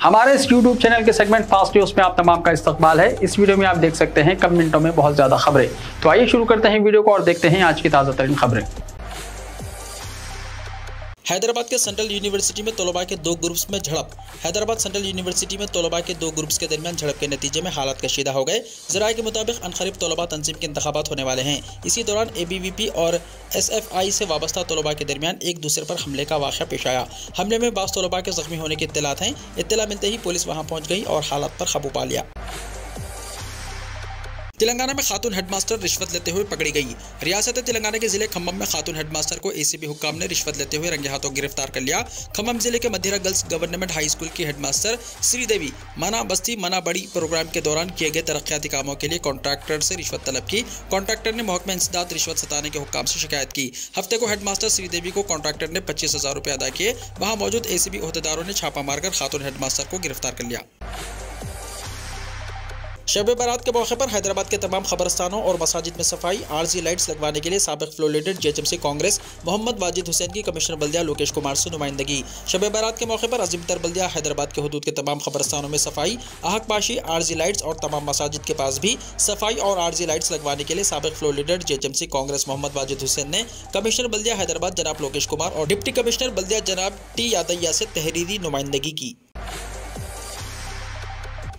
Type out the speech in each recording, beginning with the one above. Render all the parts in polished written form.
हमारे इस YouTube channel के सेगमेंट फास्ट न्यूज में आप तमाम का इस्तकबाल है। इस वीडियो में आप देख सकते हैं कम मिनटों में बहुत ज्यादा खबरें। तो आइए शुरू करते हैं वीडियो को और देखते हैं आज की ताजा तरीन खबरें। हैदराबाद के सेंट्रल यूनिवर्सिटी में तलबा के दो ग्रुप्स में झड़प। हैदराबाद सेंट्रल यूनिवर्सिटी में तलबा के दो ग्रुप्स के दरमियान झड़प के नतीजे में हालात कशीदा हो गए। ज़राए के मुताबिक अनकरीब तलबा तंजीम के इंतखाबात होने वाले हैं। इसी दौरान ABVP और SFI से वाबस्ता तलबा के दरमियान एक दूसरे पर हमले का वाक़या पेश आया। हमले में बास तलबा के जख्मी होने की इत्तलात हैं। इत्तला मिलते ही पुलिस वहाँ पहुँच गई और हालात पर काबू पा लिया। तेलंगाना में खातून हेडमास्टर रिश्वत लेते हुए पकड़ी गई। रियासत तेलंगाना के जिले खम्मम में खातून हेडमास्टर को ACP हुक्काम ने रिश्वत लेते हुए रंगे हाथों गिरफ्तार कर लिया। खम्मम जिले के मध्यरा गर्ल्स गवर्नमेंट हाई स्कूल की हेडमास्टर श्रीदेवी मना बस्ती मना बड़ी प्रोग्राम के दौरान किए गए तरक्याती कामों के लिए कॉन्ट्रैक्टर से रिश्वत तलब की। कॉन्ट्रैक्टर ने महकमा इंसदाद रिश्वत सताने के हुक्काम से शिकायत की। हफ्ते को हेडमास्टर श्रीदेवी को कॉन्ट्रैक्टर ने 25,000 रुपये अदा किए। वहाँ मौजूद ACP ओहदेदारों ने छापा मारकर खातून हेडमास्टर को गिरफ्तार कर लिया। शब बारात के मौके पर हैदराबाद के तमाम खबरस्तानों और मसाजिद में सफाई आरजी लाइट्स लगवाने के लिए साबिक floor leader JHMC Congress Mohammed Wajid Hussain की कमिश्नर बल्दिया लोकेश कुमार से नुमाइंदगी। शब बारात के मौके पर अजीमतर बल्दिया हैदराबाद के हुदूद के तमाम खबरस्तानों में सफाई आहकपाशी आरजी लाइट्स और तमाम मसाजिद के पास भी सफाई और आरजी लाइट्स लगवाने के लिए साबिक floor leader JHMC Congress Mohammed Wajid Hussain ने कमिश्नर बल्दिया हैदराबाद जनाब लोकेश कुमार और डिप्टी कमिश्नर बल्दिया जनाब T यादैया से तहरीरी नुमाइंदगी की।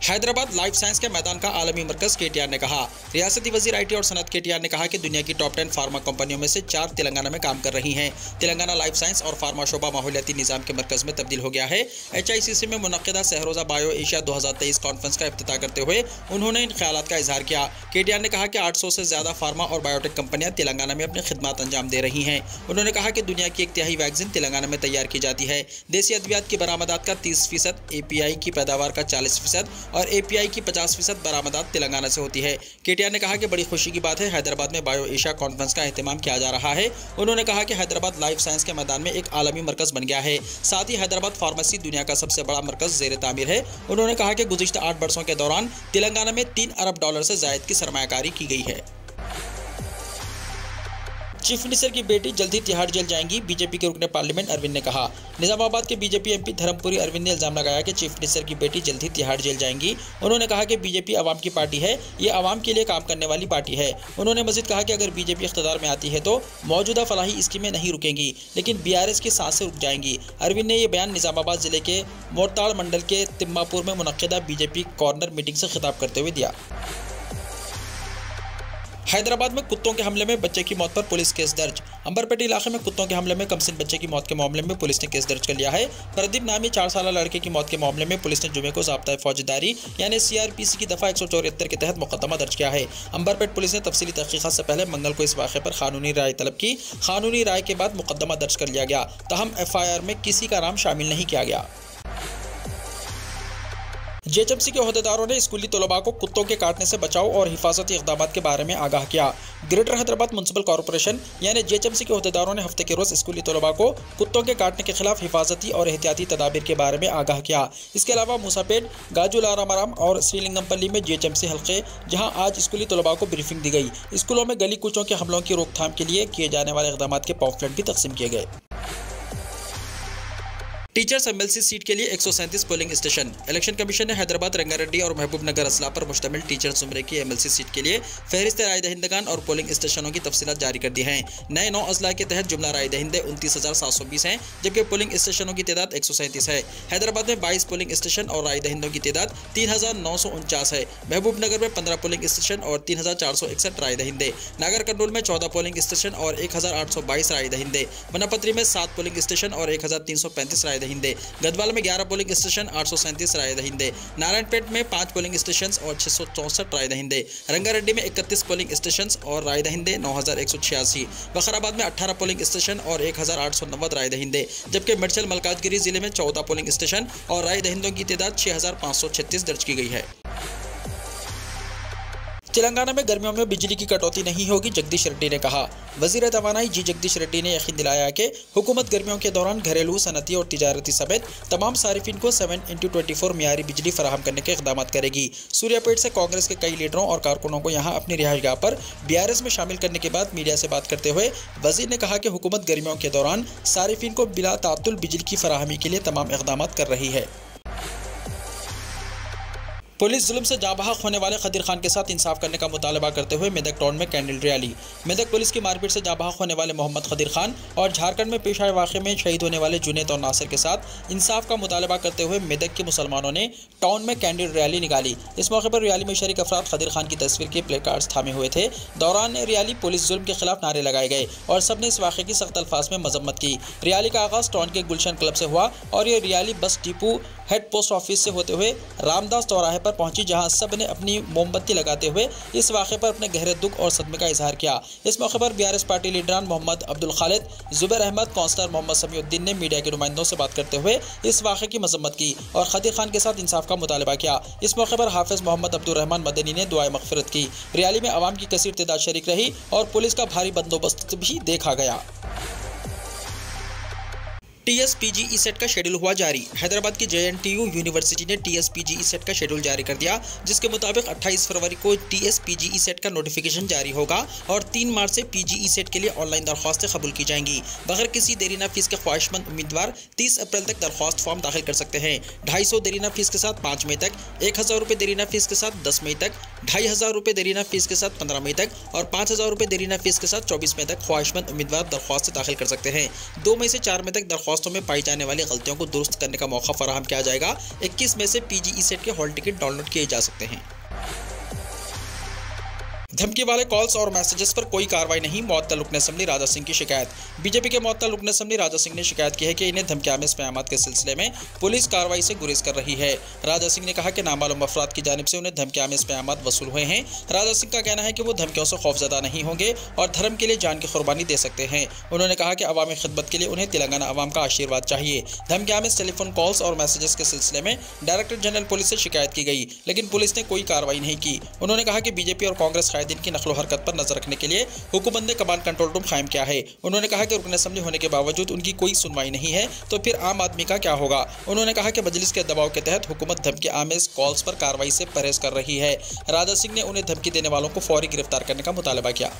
हैदराबाद लाइफ साइंस के मैदान का आलमी मरकज KTR ने कहा। रियासती वजीर IT और सनत KTR ने कहा कि दुनिया की टॉप 10 फार्मा कंपनियों में से 4 तेलंगाना में काम कर रही हैं। तेलंगाना लाइफ साइंस और फार्मा शोबा माहौलियाती निज़ाम के मरकज में तब्दील हो गया है। HICC में मुनक्किदा सहरोज़ा बायो एशिया 2023 कॉन्फ्रेंस का इफ्तिताह करते हुए उन्होंने इन ख्यालात का इजहार किया। KTR ने कहा कि 800 से ज़्यादा फार्मा और बायोटेक कंपनियां तेलंगाना में अपनी खिदमत अंजाम दे रही हैं। उन्होंने कहा कि दुनिया की 1/3 वैक्सीन तेलंगाना में तैयार की जाती है। देसी अद्वियात की बरामदात का 30%, API की पैदावार का 40% और API की 50% बरामदात तेलंगाना से होती है। KTR ने कहा कि बड़ी खुशी की बात है हैदराबाद में बायो एशिया कॉन्फ्रेंस का एहतमाम किया जा रहा है। उन्होंने कहा कि हैदराबाद लाइफ साइंस के मैदान में एक आलमी मरकज बन गया है। साथ ही हैदराबाद फार्मेसी दुनिया का सबसे बड़ा मरकज ज़ेर तामीर है। उन्होंने कहा कि गुज़िश्ता 8 बरसों के दौरान तेलंगाना में 3 अरब डॉलर से ज़ायद की सरमायाकारी की गई है। चीफ मिनिस्टर की बेटी जल्द ही तिहाड़ जेल जाएंगी, BJP के रुकने पार्लियामेंट अरविंद ने कहा। निजामाबाद के BJP MP धर्मपुरी अरविंद ने इल्जाम लगाया कि चीफ मिनिस्टर की बेटी जल्द ही तिहाड़ जेल जाएंगी। उन्होंने कहा कि BJP आवाम की पार्टी है, ये आवाम के लिए काम करने वाली पार्टी है। उन्होंने मजीद कहा कि अगर BJP इख्तियार में आती है तो मौजूदा फलाही स्कीमें नहीं रुकेंगी, लेकिन BRS की सांसें रुक जाएंगी। अरविंद ने यह बयान निजामाबाद जिले के मोरताड़ मंडल के तिम्मापुर में मुनक्किदा BJP कॉर्नर मीटिंग से खिताब करते हुए दिया। हैदराबाद में कुत्तों के हमले में बच्चे की मौत पर पुलिस केस दर्ज। अंबरपेटी इलाके में कुत्तों के हमले में कमसिन बच्चे की मौत के मामले में पुलिस ने केस दर्ज कर लिया है। प्रदीप नामी 4 साल लड़के की मौत के मामले में पुलिस ने जुमे को ज़ाब्ता फौजदारी यानी CRPC की दफ़ा 174 के तहत मुकदमा दर्ज किया है। अंबरपेट पुलिस ने तफसीली तहकीक़ात से पहले मंगल को इस वाक़े पर कानूनी राय तलब की। कानूनी राय के बाद मुकदमा दर्ज कर लिया गया। ताहम FIR में किसी का नाम शामिल नहीं किया गया। JHMC के ओहदेदारों ने स्कूली तलबा को कुत्तों के काटने से बचाव और हिफाजती इक़दामात के बारे में आगाह किया। ग्रेटर हैदराबाद म्युनिसिपल कॉरपोरेशन यानी JHMC के ओहदेदारों ने हफ्ते के रोज़ स्कूली तलबा को कुत्तों के काटने के खिलाफ हिफाजती और एहतियाती तदाबीर के बारे में आगाह किया। इसके अलावा मूसापेट, गाजुलारामराम और श्रीलिंगमपल्ली में JHMC हल्के जहां आज स्कूली तलबा को ब्रीफिंग दी गई। स्कूलों में गली कूचों के हमलों की रोकथाम के लिए किए जाने वाले इक़दामात के पॉम्फलेट भी तकसीम किए गए। टीचर्स MLC सीट के लिए 137 पोलिंग स्टेशन। इलेक्शन कमीशन ने हैदराबाद, रंगारेड्डी और महबूब नगर अजला पर मुश्तमिल टीचर्स जुमरे की MLC सीट के लिए फहरिस्त राय दहिंदगान और पोलिंग स्टेशनों की तफसीलात जारी कर दी हैं। नए 9 अजला के तहत जुमला राय दहिंदे 29,720 हैं, जबकि पोलिंग स्टेशनों की तादाद 137 है। हैदराबाद में 22 पोलिंग स्टेशन और राय दहिंदों की तादाद 3,949 है। महबूब नगर में 15 पोलिंग स्टेशन और 3,461 राय दहिंदे। नागर कर्नूल में 14 पोलिंग स्टेशन और 1,822 राय दहिंदे। वनापत्री में 7 पोलिंग स्टेशन और 1,335 राय दहिंदे। गढ़वाल में 11 पोलिंग स्टेशन 837 राय दहिंदे। नारायणपेट में 5 पोलिंग स्टेशन और 664 राय दहिंदे। रंगारेड्डी में 31 पोलिंग स्टेशन और राय दहिंदे 9,186। बखराबाद में 18 पोलिंग स्टेशन और 1,890 राय दहिंदे, जबकि मिर्चल मलकाजगिरी जिले में 14 पोलिंग स्टेशन और राय दहिंदों की तादाद 6,536 दर्ज की गई है। तेलंगाना में गर्मियों में बिजली की कटौती नहीं होगी, जगदीश रेड्डी ने कहा। वजीर तवानाई जी जगदीश रेड्डी ने यकीन दिलाया कि हुकूमत गर्मियों के दौरान घरेलू, सनती और तिजारती समेत तमाम सारिफिन को 7x24 मियारी बिजली फराहम करने के इक़दाम करेगी। सूर्यापेट से कांग्रेस के कई लीडरों और कारकुनों को यहाँ अपनी रिहाइशगाह पर BRS में शामिल करने के बाद मीडिया से बात करते हुए वजीर ने कहा कि हुकूमत गर्मियों के दौरान सारिफिन को बिला तातुल बिजली की फराहमी के लिए तमाम इक़दाम कर रही है। पुलिस जुल्म से जाबहक होने वाले खदीर खान के साथ इंसाफ करने का मुतालबा करते हुए मेदक टाउन में कैंडल रैली। मेदक पुलिस की मारपीट से जाबहक होने वाले मोहम्मद खदीर खान और झारखंड में पेश आए वाक़े में शहीद होने वाले जुनैद और नासिर के साथ इंसाफ का मुतालबा करते हुए मेदक के मुसलमानों ने टाउन में कैंडल रैली निकाली। इस मौके पर रैली में शरीक अफराद खदीर खान की तस्वीर के प्ले कार्ड्स थामे हुए थे। दौरान रैली पुलिस जुल्म के खिलाफ नारे लगाए गए और सबने इस वाक़े की सख्त अल्फाज में मजम्मत की। रैली का आगाज़ टाउन के गुलशन क्लब से हुआ और ये rally bus depot head post office से होते हुए रामदास चौराहे पर पहुंची, जहां सब ने अपनी मोमबत्ती लगाते हुए इस वाक़े पर अपने गहरे दुख और सदमे का इजहार किया। इस मौके पर बीआरएस पार्टी लीडरान मोहम्मद अब्दुल खालिद, जुबैर अहमद, काउंसलर मोहम्मद समीउद्दीन ने मीडिया के नुमाइंदों से बात करते हुए इस वाक़े की मजम्मत की और खदीर खान के साथ इंसाफ का मुतालबा किया। इस मौके पर हाफिज मोहम्मद अब्दुल रहमान मदनी ने दुआए मग़फ़िरत की। रैली में आवाम की कसीर तादाद शरीक रही और पुलिस का भारी बंदोबस्त भी देखा गया। TSPGE सेट का शेड्यूल हुआ जारी। हैदराबाद की JNTU यूनिवर्सिटी ने TSPGE सेट का शेड्यूल जारी कर दिया, जिसके मुताबिक 28 फरवरी को TSPGE सेट का नोटिफिकेशन जारी होगा और 3 मार्च से PGE सेट के लिए ऑनलाइन दरख्वास्तें कबूल की जाएंगी। बगैर किसी देरीना फीस के ख्वाहिशमंद उम्मीदवार 30 अप्रैल तक दरख्वास्त फॉर्म दाखिल कर सकते हैं। 250 देरीना फीस के साथ 5 मई तक, 1000 रुपये देरीना फीस के साथ 10 मई तक, 2500 रुपये देरीना फीस के साथ 15 मई तक और 5000 रुपये देरीना फीस के साथ 24 मई तक ख्वाहिशमंद उम्मीदवार दरख्वास्तें दाखिल कर सकते हैं। 2 मई से 4 मई तक दरख्वास्तों में पाई जाने वाली गलतियों को दुरुस्त करने का मौका फराहम किया जाएगा। 21 मई से PGE सेट के हॉल टिकट डाउनलोड किए जा सकते हैं। धमकी वाले कॉल्स और मैसेजेस पर कोई कार्रवाई नहीं, मुअत्तल रुकन असम्बली राजा सिंह की शिकायत। बीजेपी के मुअत्तल रुकन असम्बली राजा सिंह ने शिकायत की है कि इन्हें धमकियामें क़यामत के सिलसिले में पुलिस कार्रवाई से गुरेज कर रही है। राजा सिंह ने कहा कि नामालूम अफराद की जानिब से उन्हें धमकियामें क़यामत वसूल हुए हैं। राजा सिंह का कहना है कि वो धमकियों से खौफजदा नहीं होंगे और धर्म के लिए जान की कुर्बानी दे सकते हैं। उन्होंने कहा कि अवामी खिदमत के लिए उन्हें तेलंगाना अवाम का आशीर्वाद चाहिए। धमकियामें टेलीफोन कॉल्स और मैसेजेस के सिलसिले में डायरेक्टर जनरल पुलिस से शिकायत की गई, लेकिन पुलिस ने कोई कार्रवाई नहीं की। उन्होंने कहा कि बीजेपी और कांग्रेस कायदीन की नकलो हरकत पर नजर रखने के लिए हुकूमत ने कमांड कंट्रोल रूम कायम किया है। उन्होंने कहा कि रुकन असेंबली होने के बावजूद उनकी कोई सुनवाई नहीं है, तो फिर आम आदमी का क्या होगा। उन्होंने कहा कि मजलिस के दबाव के तहत हुकूमत धमकी आमेज कॉल्स पर कार्रवाई से परहेज कर रही है। राजा सिंह ने उन्हें धमकी देने वालों को फौरी गिरफ्तार करने का मुतालबा किया।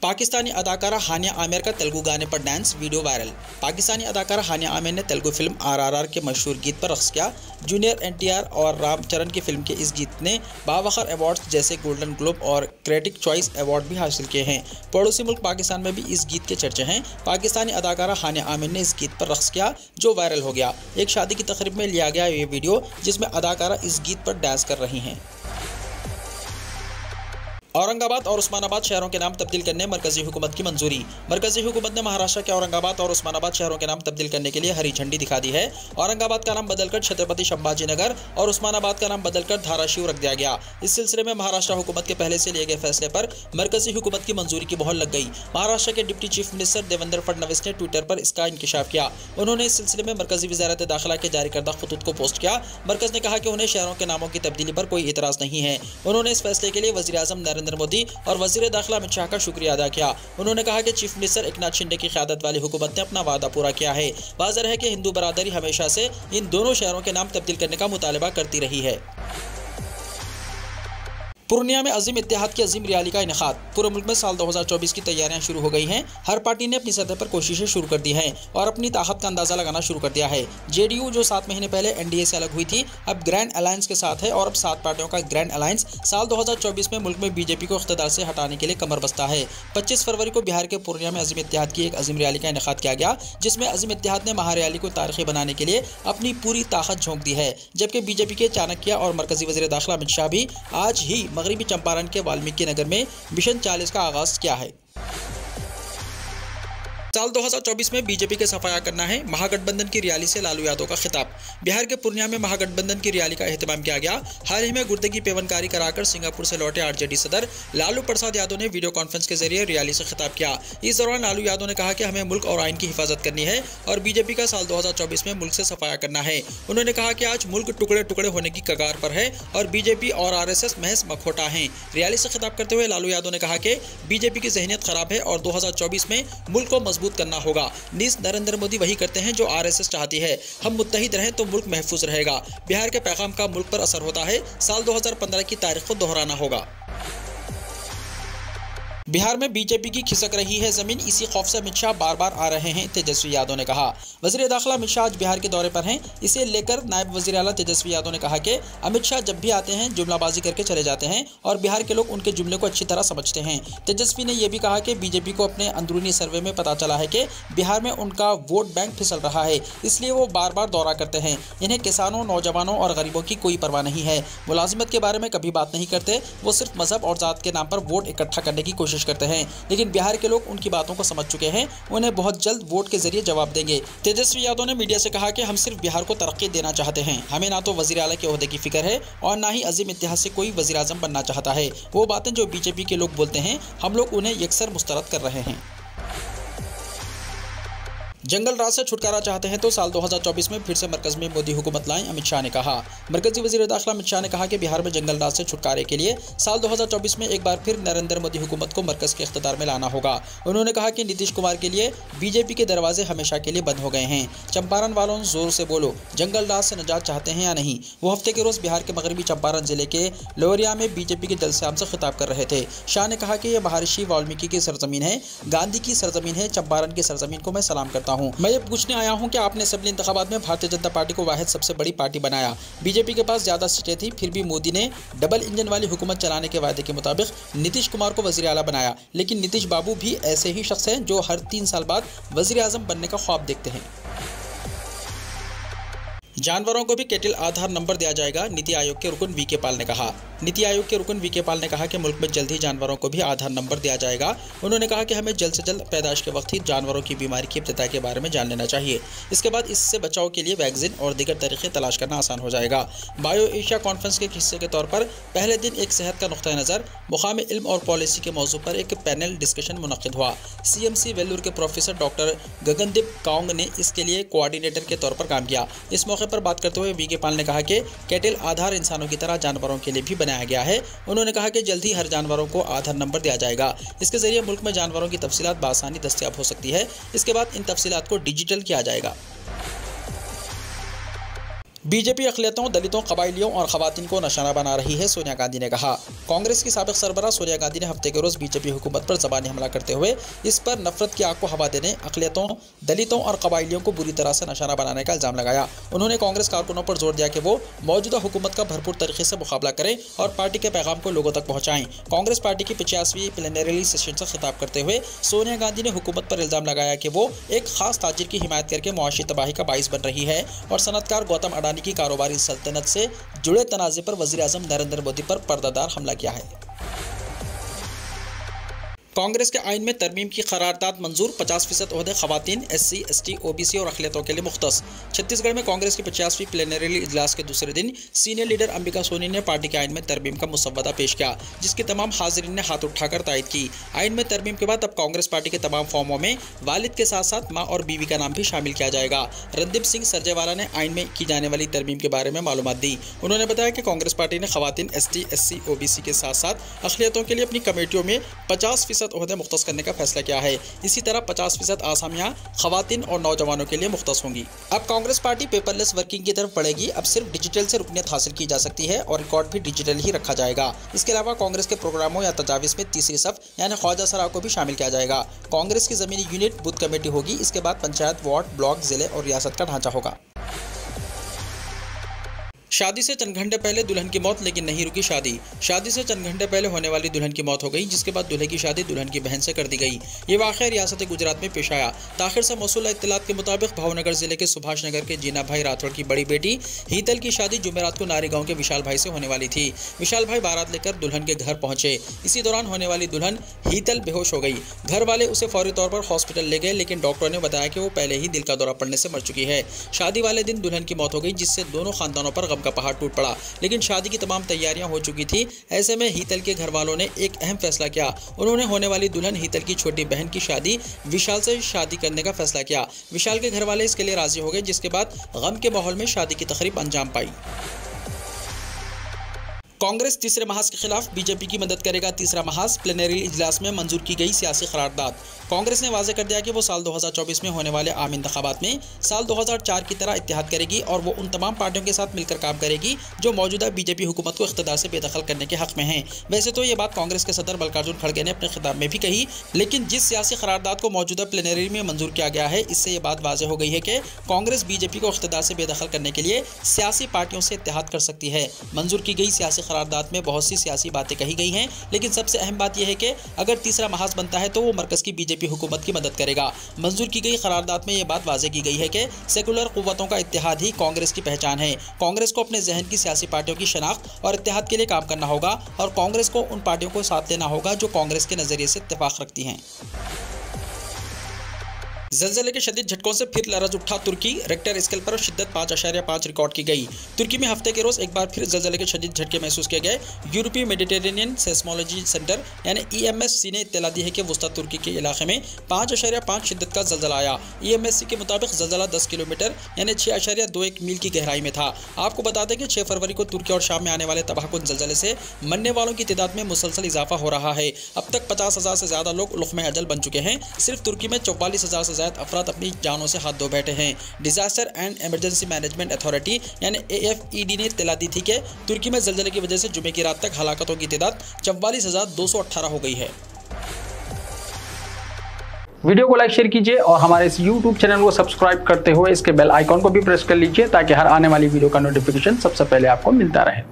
पाकिस्तानी अदाकारा हानिया आमिर का तेलुगु गाने पर डांस वीडियो वायरल। पाकिस्तानी अदाकारा हानिया आमिर ने तेलुगु फिल्म RRR के मशहूर गीत पर रक्स किया। जूनियर NTR और रामचरण की फिल्म के इस गीत ने बावखर अवार्ड्स जैसे गोल्डन ग्लोब और क्रिटिक चॉइस अवार्ड भी हासिल किए हैं। पड़ोसी मुल्क पाकिस्तान में भी इस गीत के चर्चे हैं। पाकिस्तानी अदाकारा हानिया आमिर ने इस गीत पर रक्स किया जो वायरल हो गया। एक शादी की तकरीब में लिया गया ये वीडियो, जिसमें अदाकारा इस गीत पर डांस कर रही हैं। औरंगाबाद और उस्मानाबाद शहरों के नाम तब्दील करने मरकजी हुकूमत की मंजूरी। मरकजी हुकूमत ने महाराष्ट्र के औरंगाबाद और उस्मानाबाद शहरों के नाम तब्दील करने के लिए हरी झंडी दिखा दी है। औरंगाबाद का नाम बदलकर छत्रपति संभाजी नगर और उस्मानाबाद का नाम बदलकर धाराशिव रख दिया गया। इस सिलसिले में महाराष्ट्र हुकूमत के पहले से लिए गए फैसले पर मरकजी हुकूमत की मंजूरी की मोहर लग गई। महाराष्ट्र के deputy chief minister Devendra Fadnavis ने ट्विटर पर इसका इंकिशाफ किया। उन्होंने इस सिलसिले में मरकजी वजारत दाखिला के जारी करदा खतूत को पोस्ट किया। मरकज ने कहा कि उन्हें शहरों के नामों की तब्दीली पर कोई इतराज नहीं है। उन्होंने इस फैसले के लिए वज़ीर आज़म नरेंद्र मोदी और वज़ीर दाखिला अमित शाह का शुक्रिया अदा किया। उन्होंने कहा कि चीफ मिनिस्टर एकनाथ शिंदे की क़यादत वाली हुकूमत ने अपना वादा पूरा किया है। वाज़ेह है कि हिंदू बरादरी हमेशा से इन दोनों शहरों के नाम तब्दील करने का मुतालबा करती रही है। पूर्णिया में अजीम इत्तेहाद की अजीम रैली का इनेकाद। पूरे मुल्क में साल 2024 की तैयारियां शुरू हो गई हैं। हर पार्टी ने अपनी सतह पर कोशिशें शुरू कर दी हैं और अपनी ताकत का अंदाजा लगाना शुरू कर दिया है। JDU जो 7 महीने पहले NDA से अलग हुई थी, अब ग्रैंड अलायंस के साथ है और अब 7 पार्टियों का ग्रैंड अलायंस साल 2024 में मुल्क में BJP को इख्तिदार से हटाने के लिए कमर बस्ता है। 25 फरवरी को बिहार के पूर्णिया में अजीम इत्तेहाद की एक अजीम रैली का इनेकाद किया गया, जिसमें अजीम इत्तेहाद ने महारैली को तारीखी बनाने के लिए अपनी पूरी ताकत झोंक दी है। जबकि BJP के चाणक्य और मरकजी वज़ीर दाखिला अमित शाह भी आज ही मगरबी चंपारण के वाल्मीकि नगर में मिशन 40 का आगाज किया है। साल 2024 में बीजेपी के सफाया करना है, महागठबंधन की रैली से लालू यादव का खिताब। बिहार के पूर्णिया में महागठबंधन की रैली का एहतमाम किया गया। हाल ही में गुर्दे की पेवनकारी कराकर सिंगापुर से लौटे RJD सदर लालू प्रसाद यादव ने वीडियो कॉन्फ्रेंस के जरिए रैली से खिताब किया। इस दौरान लालू यादव ने कहा कि हमें मुल्क और आइन की हिफाजत करनी है और बीजेपी का साल 2024 में मुल्क से सफाया करना है। उन्होंने कहा कि आज मुल्क टुकड़े टुकड़े होने की कगार पर है और बीजेपी और RSS महज मखौटा हैं। रैली से खिताब करते हुए लालू यादव ने कहा कि बीजेपी की जहनीत खराब है और 2024 में मुल्क को मजबूत करना होगा। नीज नरेंद्र मोदी वही करते हैं जो RSS चाहती है। हम मुत्तहिद रहें तो मुल्क महफूज रहेगा। बिहार के पैगाम का मुल्क पर असर होता है। साल 2015 की तारीख को दोहराना होगा। बिहार में बीजेपी की खिसक रही है जमीन, इसी खौफ से अमित शाह बार बार आ रहे हैं, तेजस्वी यादव ने कहा। वजीर दाखिला अमित शाह आज बिहार के दौरे पर हैं। इसे लेकर नायब वजीर आला तेजस्वी यादव ने कहा कि अमित शाह जब भी आते हैं जुमलाबाजी करके चले जाते हैं और बिहार के लोग उनके जुमले को अच्छी तरह समझते हैं। तेजस्वी ने यह भी कहा कि बीजेपी को अपने अंदरूनी सर्वे में पता चला है कि बिहार में उनका वोट बैंक फिसल रहा है, इसलिए वो बार बार दौरा करते हैं। इन्हें किसानों, नौजवानों और गरीबों की कोई परवाह नहीं है। मुलाजिमत के बारे में कभी बात नहीं करते। वो सिर्फ मजहब और जात के नाम पर वोट इकट्ठा करने की कोशिश करते हैं, लेकिन बिहार के लोग उनकी बातों को समझ चुके हैं। उन्हें बहुत जल्द वोट के जरिए जवाब देंगे। तेजस्वी यादव ने मीडिया से कहा कि हम सिर्फ बिहार को तरक्की देना चाहते हैं। हमें ना तो वजीर आला के ओहदे की फिक्र है और ना ही अजीम इतिहाद से कोई वजीर आजम बनना चाहता है। वो बातें जो बीजेपी के लोग बोलते हैं, हम लोग उन्हें यकसर मुस्तरद कर रहे हैं। जंगल राज से छुटकारा चाहते हैं तो साल 2024 में फिर से मरकज में मोदी हुकूमत लाएं, अमित शाह ने कहा। मरकजी वजीर दाखिला अमित शाह ने कहा कि बिहार में जंगल राज से छुटकारे के लिए साल 2024 में एक बार फिर नरेंद्र मोदी हुकूमत को मरकज के इख्तियार में लाना होगा। उन्होंने कहा कि नीतीश कुमार के लिए बीजेपी के दरवाजे हमेशा के लिए बंद हो गए हैं। चंपारण वालों, जोर से बोलो, जंगल राज से निजात चाहते हैं या नहीं। वो हफ्ते के रोज बिहार के मगरबी चंपारण जिले के लोरिया में बीजेपी के जलसे-आम से खिताब कर रहे थे। शाह ने कहा कि यह महर्षि वाल्मीकि की सरजमीन है, गांधी की सरजमीन है। चंपारण की सरजमीन को मैं सलाम करता हूँ। मैं ये पूछने आया हूं कि आपने असेंबली इंतखाबात में भारतीय जनता पार्टी को वाहिद सबसे बड़ी पार्टी बनाया। बीजेपी के पास ज्यादा सीटें थी, फिर भी मोदी ने डबल इंजन वाली हुकूमत चलाने के वादे के मुताबिक नीतीश कुमार को वजीर आला बनाया। लेकिन नीतीश बाबू भी ऐसे ही शख्स हैं जो हर 3 साल बाद वजीर आजम बनने का ख्वाब देखते हैं। जानवरों को भी कैटल आधार नंबर दिया जाएगा, नीति आयोग के रुकन वीके पाल ने कहा। नीति आयोग के रुकन वीके पाल ने कहा कि मुल्क में जल्द ही जानवरों को भी आधार नंबर दिया जाएगा। उन्होंने कहा कि हमें जल्द से जल्द पैदाइश के वक्त ही जानवरों की बीमारी की इब्तिदा के बारे में जान लेना चाहिए। इसके बाद इससे बचाव के लिए वैक्सीन और दीगर तरीके तलाश करना आसान हो जाएगा। बायो एशिया कॉन्फ्रेंस के हिस्से के तौर पर पहले दिन एक सेहत का नुक्ता नज़र मुकामी इल्म और पॉलिसी के मौजू पर एक पैनल डिस्कशन मुनक्किद हुआ। CMC वेल्लूर के प्रोफेसर डॉक्टर गगनदीप काउंग ने इसके लिए कोऑर्डिनेटर के तौर पर काम किया। इस मौके पर बात करते हुए वीके पाल ने कहा कि कैटल आधार इंसानों की तरह जानवरों के लिए भी बनाया गया है। उन्होंने कहा कि जल्द ही हर जानवरों को आधार नंबर दिया जाएगा। इसके जरिए मुल्क में जानवरों की तफसीलात बासानी दस्तयाब हो सकती है। इसके बाद इन तफसीलात को डिजिटल किया जाएगा। बीजेपी अक़लियतों, दलितों, कबाइलियों और ख़वातीन को निशाना बना रही है, सोनिया गांधी ने कहा। कांग्रेस की साबिक़ सरबराह सोनिया गांधी ने हफ्ते के रोज़ बीजेपी हुकूमत पर ज़बानी हमला करते हुए इस पर नफरत की आग को हवा देने, अक़लियतों, दलितों और कबाइलियों को बुरी तरह से निशाना बनाने का इल्ज़ाम लगाया। उन्होंने कांग्रेस कारकुनों पर जोर दिया कि वो मौजूदा हुकूमत का भरपूर तरीके से मुकाबला करें और पार्टी के पैगाम को लोगों तक पहुँचाएँ। कांग्रेस पार्टी की 85वीं प्लेनरी सेशन से खिताब करते हुए सोनिया गांधी ने हुकूमत पर इल्ज़ाम लगाया कि वो एक खास ताजिर की हिमायत करके मुआशी तबाही का बाइस बन रही है और सनतकार गौतम अडानी की कारोबारी सल्तनत से जुड़े तनाज़े पर वज़ीर आज़म नरेंद्र मोदी पर पर्दादार हमला किया है। कांग्रेस के आइन में तरमीम की करारदाद मंजूर, 50% ओहदे खवातीन, SC, ST, OBC और अक़लियतों के लिए मुख्तस। छत्तीसगढ़ में कांग्रेस की 50वीं प्लेनरी इजलास के दूसरे दिन सीनियर लीडर अंबिका सोनी ने पार्टी के आइन में तरमीम का मुसव्वदा पेश किया, जिसकी तमाम हाजिरीन ने हाथ उठाकर तायद की। आइन में तरमीम के बाद अब कांग्रेस पार्टी के तमाम फॉर्मों में वालिद के साथ साथ माँ और बीवी का नाम भी शामिल किया जाएगा। रणदीप सिंह सरजेवाला ने आइन में की जाने वाली तरमीम के बारे में मालूमात दी। उन्होंने बताया कि कांग्रेस पार्टी ने खवातीन, ST, SC, OBC के साथ साथ अक़लियतों के लिए अपनी कमेटियों में 50% ओहदे मुख्तस करने का फैसला किया है। इसी तरह 50% आसामियां खवातीन और नौजवानों के लिए मुख्तस होंगी। अब कांग्रेस पार्टी पेपरलेस वर्किंग की तरफ बढ़ेगी। अब सिर्फ डिजिटल से रुकनियत हासिल की जा सकती है और रिकॉर्ड भी डिजिटल ही रखा जाएगा। इसके अलावा कांग्रेस के प्रोग्रामों या तजावीज़ में तीसरी सफ यानी ख्वाजा सरा को भी शामिल किया जाएगा। कांग्रेस की ज़मीनी यूनिट बूथ कमेटी होगी। इसके बाद पंचायत, वार्ड, ब्लॉक, जिले और रियासत का ढांचा होगा। शादी से चंद घंटे पहले दुल्हन की मौत, लेकिन नहीं रुकी शादी। शादी से चंद घंटे पहले होने वाली दुल्हन की मौत हो गई, जिसके बाद दूल्हे की शादी दुल्हन की बहन से कर दी गई। ये वाक़या रियासत गुजरात में पेश आया। ताखिर से मौसूल इत्तलात के मुताबिक भावनगर जिले के सुभाष नगर के जीना भाई राठौड़ की बड़ी बेटी हीतल की शादी जुमेरात को नारी गाँव के विशाल भाई से होने वाली थी। विशाल भाई बारात लेकर दुल्हन के घर पहुंचे। इसी दौरान होने वाली दुल्हन हीतल बेहोश हो गई। घर वाले उसे फौरी तौर पर हॉस्पिटल ले गए, लेकिन डॉक्टरों ने बताया कि वो पहले ही दिल का दौरा पड़ने से मर चुकी है। शादी वाले दिन दुल्हन की मौत हो गई, जिससे दोनों खानदानों पर गम का पहाड़ टूट पड़ा। लेकिन शादी की तमाम तैयारियां हो चुकी थी। ऐसे में हीतल के घर वालों ने एक अहम फैसला किया। उन्होंने होने वाली दुल्हन हीतल की छोटी बहन की शादी विशाल से शादी करने का फैसला किया। विशाल के घर वाले इसके लिए राजी हो गए, जिसके बाद गम के माहौल में शादी की तकरीब अंजाम पाई। कांग्रेस तीसरे महाज के खिलाफ बीजेपी की मदद करेगा। तीसरा महाज प्लेनरी इजलास में मंजूर की गई सियासी करारदाद। कांग्रेस ने वाजे कर दिया कि वो साल 2024 में होने वाले आम इंतखाबात में साल 2004 की तरह इत्तेहाद करेगी और वो उन तमाम पार्टियों के साथ मिलकर काम करेगी जो मौजूदा बीजेपी हुकूमत को इख्तिदार से बेदखल करने के हक में हैं। वैसे तो ये बात कांग्रेस के सदर मल्लिकार्जुन खड़गे ने अपने खिताब में भी कही, लेकिन जिस सियासी करारदाद को मौजूदा प्लेनरी में मंजूर किया गया है, इससे ये बात वाज़ेह हो गई है कि कांग्रेस बीजेपी को इख्तिदार से बेदखल करने के लिए सियासी पार्टियों से इत्तेहाद कर सकती है। मंजूर की गई सियासी करारदाद में बहुत सी सियासी बातें कही गई हैं, लेकिन सबसे अहम बात यह है कि अगर तीसरा महाज बनता है तो वो मरकज़ की बीजेपी हुकूमत की मदद करेगा। मंजूर की गई करारदाद में यह बात वाज़ेह की गई है कि सेकुलर कुव्वतों का इत्तेहाद ही कांग्रेस की पहचान है। कांग्रेस को अपने जहन की सियासी पार्टियों की शनाख्त और इत्तेहाद के लिए काम करना होगा और कांग्रेस को उन पार्टियों को साथ लेना होगा जो कांग्रेस के नजरिए से इत्तेफाक रखती हैं। ज़लज़ले के शदीद झटकों से फिर लरज़ उठा तुर्की। रेक्टर स्केल पर शिद्दत 5.5 रिकॉर्ड की गई। तुर्की में हफ्ते के रोज़ एक बार फिर ज़लज़ले के शदीद झटके महसूस किए गए। यूरोपीय मेडिटेरेनियन सेस्मोलॉजी सेंटर यानी EMSC ने इत्तला दी है कि वस्ता तुर्की के इलाके में 5.5 शिद्दत का ज़लज़ला आया। EMSC के मुताबिक ज़लज़ला 10 किलोमीटर यानी 6.21 मील की गहराई में था। आपको बता दें कि 6 फरवरी को तुर्की और शाम में आने वाले तबाहकुन ज़लज़ले से मरने वालों की तादाद में मुसलसल इजाफा हो रहा है। अब तक 50,000 से ज़्यादा लोग लुक़्मे अजल बन चुके हैं। सिर्फ तुर्की में 44,000 से ज़्यादा अफराद अपनी जानों से हाथ धो बैठे हैं। Disaster and emergency management authority यानी AFED ने इत्तला दी थी कि तुर्की में ज़लज़ले की वजह से जुमे की रात तक हलाकतों की तादाद 44,218 हो गई है। वीडियो को लाइक शेयर कीजिए और हमारे इस YouTube चैनल को सब्सक्राइब करते हुए इसके बेल आइकॉन को भी प्रेस कर लीजिए ताकि हर आने वाली वीडियो का नोटिफिकेशन सबसे पहले आपको मिलता रहे।